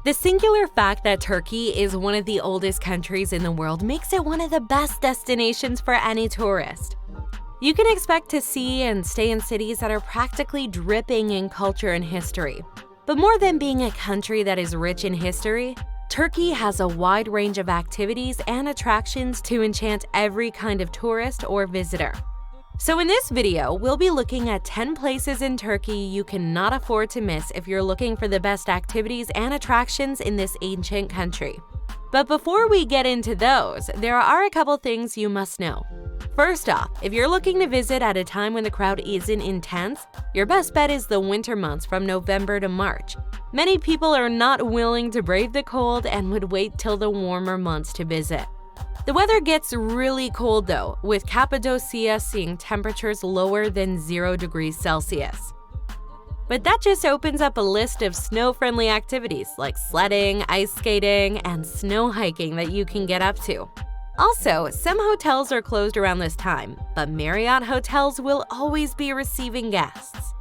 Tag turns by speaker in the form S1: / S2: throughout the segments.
S1: The singular fact that Turkey is one of the oldest countries in the world makes it one of the best destinations for any tourist. You can expect to see and stay in cities that are practically dripping in culture and history. But more than being a country that is rich in history, Turkey has a wide range of activities and attractions to enchant every kind of tourist or visitor. So in this video, we'll be looking at 10 places in Turkey you cannot afford to miss if you're looking for the best activities and attractions in this ancient country. But before we get into those, there are a couple things you must know. First off, if you're looking to visit at a time when the crowd isn't intense, your best bet is the winter months from November to March. Many people are not willing to brave the cold and would wait till the warmer months to visit. The weather gets really cold though, with Cappadocia seeing temperatures lower than 0 degrees Celsius. But that just opens up a list of snow-friendly activities like sledding, ice skating, and snow hiking that you can get up to. Also, some hotels are closed around this time, but Marriott hotels will always be receiving guests.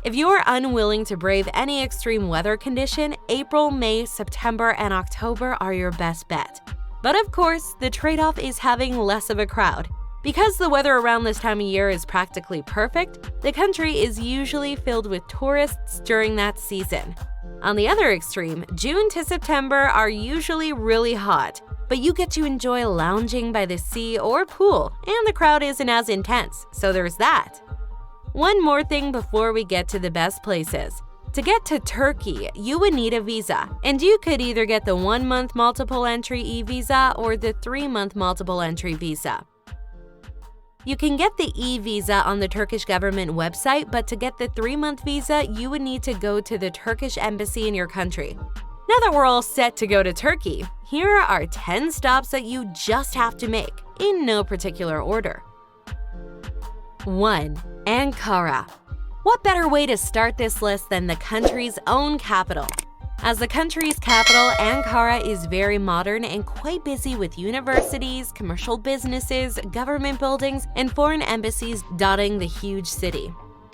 S1: If you are unwilling to brave any extreme weather condition, April, May, September, and October are your best bet. But of course, the trade-off is having less of a crowd. Because the weather around this time of year is practically perfect, the country is usually filled with tourists during that season. On the other extreme, June to September are usually really hot, but you get to enjoy lounging by the sea or pool, and the crowd isn't as intense, so there's that. One more thing before we get to the best places. To get to Turkey, you would need a visa, and you could either get the 1-month multiple entry e-visa or the 3-month multiple entry visa. You can get the e-visa on the Turkish government website, but to get the 3-month visa, you would need to go to the Turkish embassy in your country. Now that we're all set to go to Turkey, here are 10 stops that you just have to make, in no particular order. 1. Ankara. What better way to start this list than the country's own capital? As the country's capital, Ankara is very modern and quite busy with universities, commercial businesses, government buildings, and foreign embassies dotting the huge city.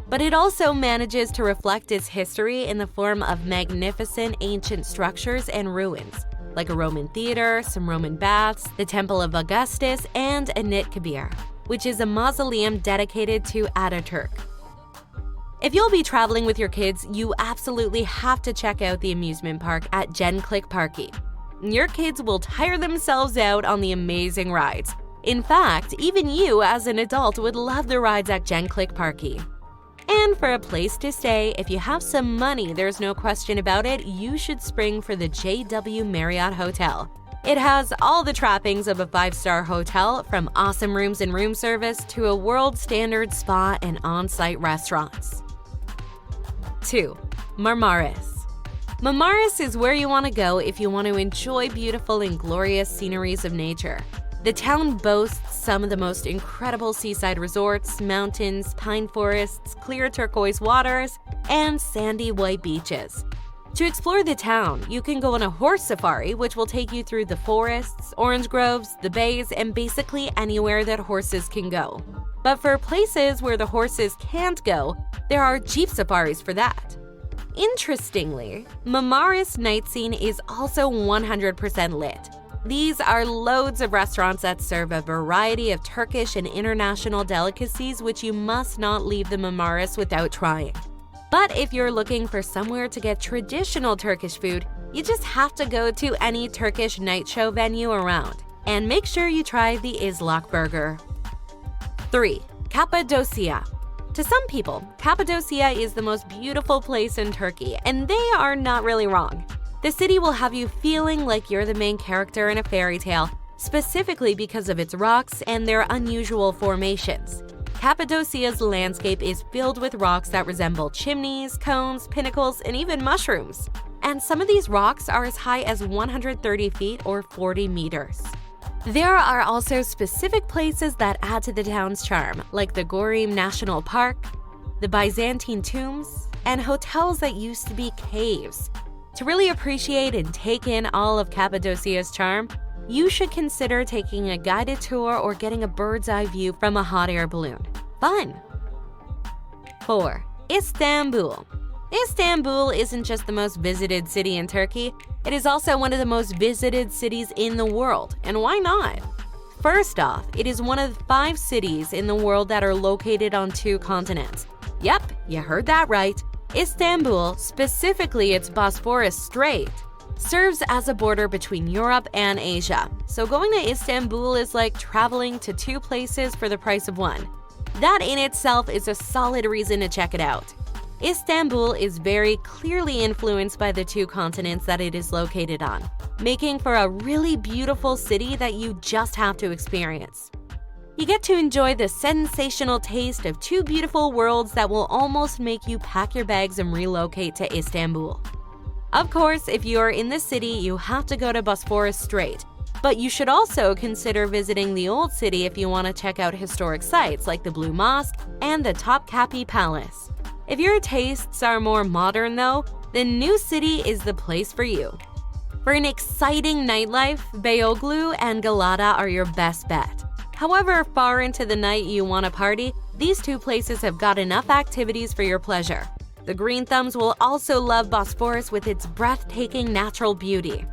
S1: But it also manages to reflect its history in the form of magnificent ancient structures and ruins, like a Roman theater, some Roman baths, the Temple of Augustus, and Anıt Kabir, which is a mausoleum dedicated to Ataturk. If you'll be traveling with your kids, you absolutely have to check out the amusement park at Gençlik Parkı. Your kids will tire themselves out on the amazing rides. In fact, even you as an adult would love the rides at Gençlik Parkı. And for a place to stay, if you have some money, there's no question about it, you should spring for the JW Marriott Hotel. It has all the trappings of a 5-star hotel, from awesome rooms and room service to a world-standard spa and on-site restaurants. 2. Marmaris. Marmaris is where you want to go if you want to enjoy beautiful and glorious sceneries of nature. The town boasts some of the most incredible seaside resorts, mountains, pine forests, clear turquoise waters, and sandy white beaches. To explore the town, you can go on a horse safari, which will take you through the forests, orange groves, the bays, and basically anywhere that horses can go. But for places where the horses can't go, there are jeep safaris for that. Interestingly, Marmaris night scene is also 100% lit. These are loads of restaurants that serve a variety of Turkish and international delicacies which you must not leave the Marmaris without trying. But if you're looking for somewhere to get traditional Turkish food, you just have to go to any Turkish night show venue around. And make sure you try the Islak burger. 3. Cappadocia. To some people, Cappadocia is the most beautiful place in Turkey, and they are not really wrong. The city will have you feeling like you're the main character in a fairy tale, specifically because of its rocks and their unusual formations. Cappadocia's landscape is filled with rocks that resemble chimneys, cones, pinnacles, and even mushrooms. And some of these rocks are as high as 130 feet or 40 meters. There are also specific places that add to the town's charm, like the Bodrum National Park, the Byzantine tombs, and hotels that used to be caves. To really appreciate and take in all of Cappadocia's charm, you should consider taking a guided tour or getting a bird's eye view from a hot air balloon. Fun! 4. Istanbul. Istanbul isn't just the most visited city in Turkey, it is also one of the most visited cities in the world, and why not? First off, it is one of 5 cities in the world that are located on 2 continents. Yep, you heard that right. Istanbul, specifically its Bosphorus Strait, serves as a border between Europe and Asia. So going to Istanbul is like traveling to 2 places for the price of 1. That in itself is a solid reason to check it out. Istanbul is very clearly influenced by the 2 continents that it is located on, making for a really beautiful city that you just have to experience. You get to enjoy the sensational taste of 2 beautiful worlds that will almost make you pack your bags and relocate to Istanbul. Of course, if you are in the city, you have to go to Bosphorus Strait, but you should also consider visiting the Old City if you want to check out historic sites like the Blue Mosque and the Topkapi Palace. If your tastes are more modern though, then New City is the place for you. For an exciting nightlife, Beyoğlu and Galata are your best bet. However far into the night you want to party, these 2 places have got enough activities for your pleasure. The Green Thumbs will also love Bosphorus with its breathtaking natural beauty.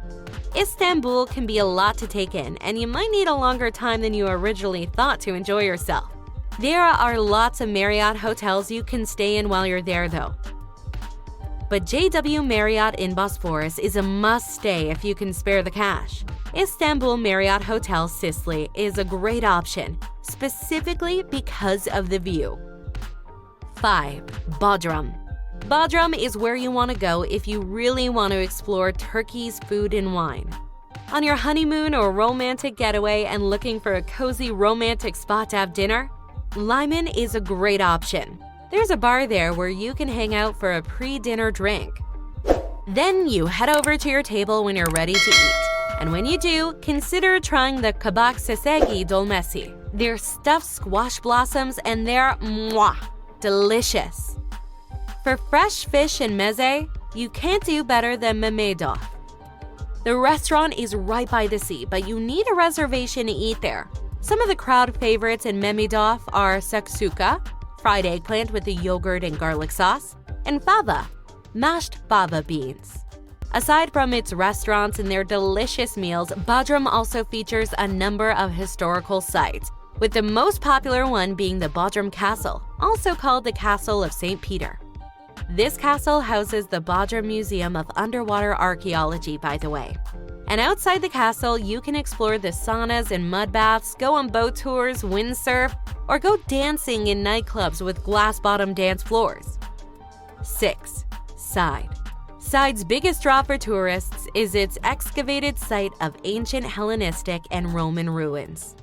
S1: Istanbul can be a lot to take in, and you might need a longer time than you originally thought to enjoy yourself. There are lots of Marriott hotels you can stay in while you're there though. But JW Marriott in Bosphorus is a must-stay if you can spare the cash. Istanbul Marriott Hotel Sicily is a great option, specifically because of the view. 5. Bodrum. Bodrum is where you want to go if you really want to explore Turkey's food and wine. On your honeymoon or romantic getaway and looking for a cozy romantic spot to have dinner, Liman is a great option. There's a bar there where you can hang out for a pre-dinner drink. Then you head over to your table when you're ready to eat. And when you do, consider trying the kabak sesegi dolmesi. They're stuffed squash blossoms and they're delicious. For fresh fish and meze, you can't do better than Mehmetov. The restaurant is right by the sea, but you need a reservation to eat there. Some of the crowd favorites in Mehmetov are saksuka, fried eggplant with a yogurt and garlic sauce, and fava, mashed fava beans. Aside from its restaurants and their delicious meals, Bodrum also features a number of historical sites, with the most popular one being the Bodrum Castle, also called the Castle of St. Peter. This castle houses the Bodrum Museum of Underwater Archaeology, by the way. And outside the castle, you can explore the saunas and mud baths, go on boat tours, windsurf, or go dancing in nightclubs with glass-bottom dance floors. 6. Side. Side's biggest draw for tourists is its excavated site of ancient Hellenistic and Roman ruins.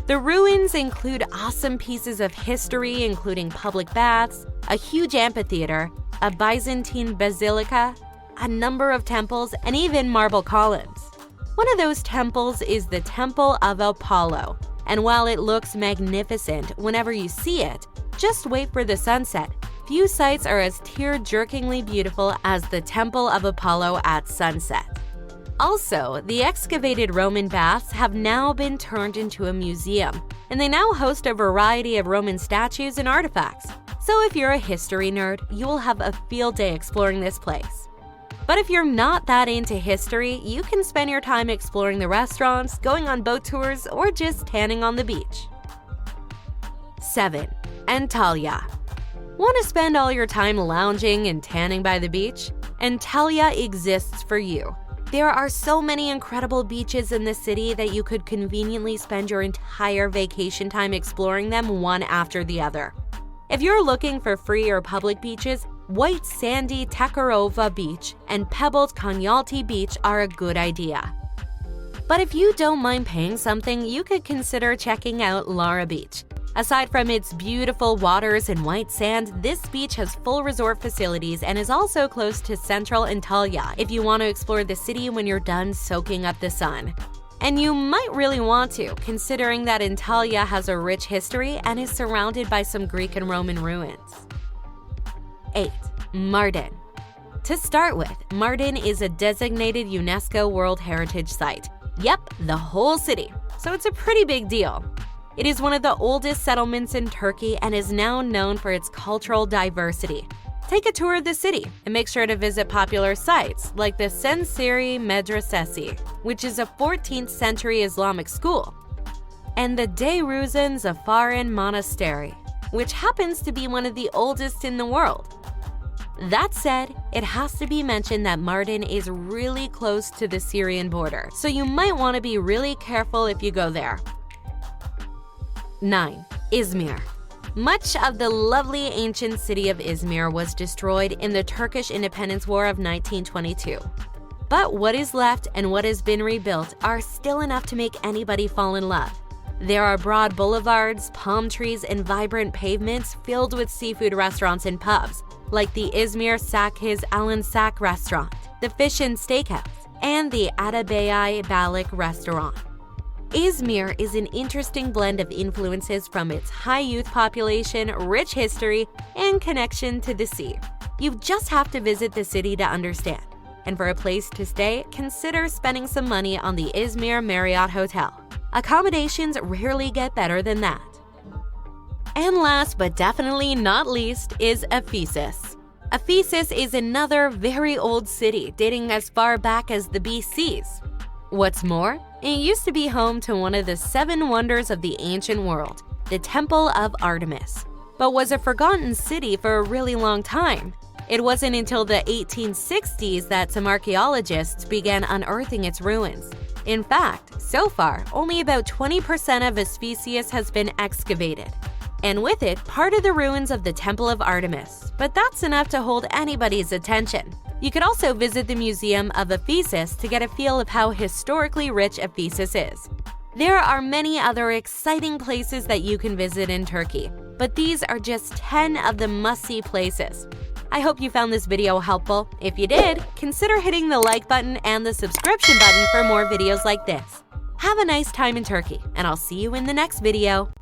S1: The ruins include awesome pieces of history, including public baths, a huge amphitheater, a Byzantine basilica, a number of temples, and even marble columns. One of those temples is the Temple of Apollo, and while it looks magnificent whenever you see it, just wait for the sunset. Few sites are as tear-jerkingly beautiful as the Temple of Apollo at sunset. Also, the excavated Roman baths have now been turned into a museum, and they now host a variety of Roman statues and artifacts. So if you're a history nerd, you will have a field day exploring this place. But if you're not that into history, you can spend your time exploring the restaurants, going on boat tours, or just tanning on the beach. 7. Antalya. Want to spend all your time lounging and tanning by the beach? Antalya exists for you. There are so many incredible beaches in the city that you could conveniently spend your entire vacation time exploring them one after the other. If you're looking for free or public beaches, white sandy Tekerova Beach and pebbled Konyaaltı Beach are a good idea. But if you don't mind paying something, you could consider checking out Lara Beach. Aside from its beautiful waters and white sand, this beach has full resort facilities and is also close to central Antalya if you want to explore the city when you're done soaking up the sun. And you might really want to, considering that Antalya has a rich history and is surrounded by some Greek and Roman ruins. 8. Mardin. To start with, Mardin is a designated UNESCO World Heritage Site. Yep, the whole city. So it's a pretty big deal. It is one of the oldest settlements in Turkey and is now known for its cultural diversity. Take a tour of the city and make sure to visit popular sites like the Sensiri Medresesi, which is a 14th century Islamic school, and the Deiruzun Zafarin Monastery, which happens to be one of the oldest in the world. That said, it has to be mentioned that Mardin is really close to the Syrian border, so you might want to be really careful if you go there. 9. Izmir. Much of the lovely ancient city of Izmir was destroyed in the Turkish Independence War of 1922. But what is left and what has been rebuilt are still enough to make anybody fall in love. There are broad boulevards, palm trees, and vibrant pavements filled with seafood restaurants and pubs, like the Izmir Sakhiz Alansak restaurant, the Fish and Steakhouse, and the Atabey Balik restaurant. Izmir is an interesting blend of influences from its high youth population, rich history, and connection to the sea. You just have to visit the city to understand. And for a place to stay, consider spending some money on the Izmir Marriott Hotel. Accommodations rarely get better than that. And last but definitely not least is Ephesus. Ephesus is another very old city dating as far back as the BCs. What's more, it used to be home to one of the 7 wonders of the ancient world, the Temple of Artemis, but was a forgotten city for a really long time. It wasn't until the 1860s that some archaeologists began unearthing its ruins. In fact, so far, only about 20% of Ephesus has been excavated, and with it, part of the ruins of the Temple of Artemis, but that's enough to hold anybody's attention. You could also visit the Museum of Ephesus to get a feel of how historically rich Ephesus is. There are many other exciting places that you can visit in Turkey, but these are just 10 of the must-see places. I hope you found this video helpful. If you did, consider hitting the like button and the subscription button for more videos like this. Have a nice time in Turkey, and I'll see you in the next video.